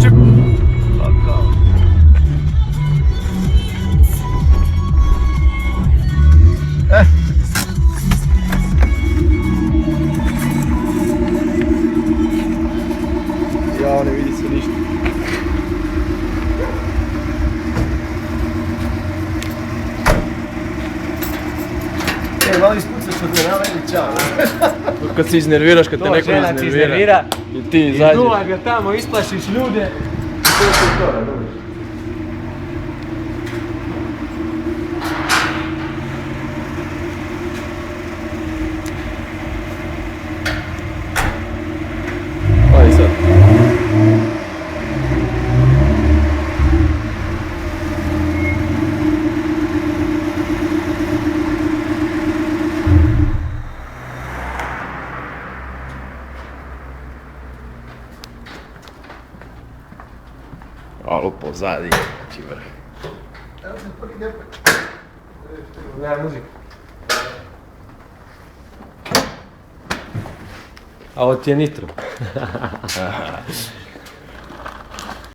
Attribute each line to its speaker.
Speaker 1: čip. Tako. Ja, ne vidi se ništa.
Speaker 2: Malo ispucaš od me, veli čao.
Speaker 1: Kad se iznerviraš, kad te neko
Speaker 2: žena ti iznervira.
Speaker 1: iznervira i ti izađeš.
Speaker 2: Duva ga tamo, isplašiš ljude. I to je to, razumiješ?
Speaker 1: Ajde sad. Alo pozadi, znači vrh.
Speaker 2: Nema muzika. A ovo ti je nitro.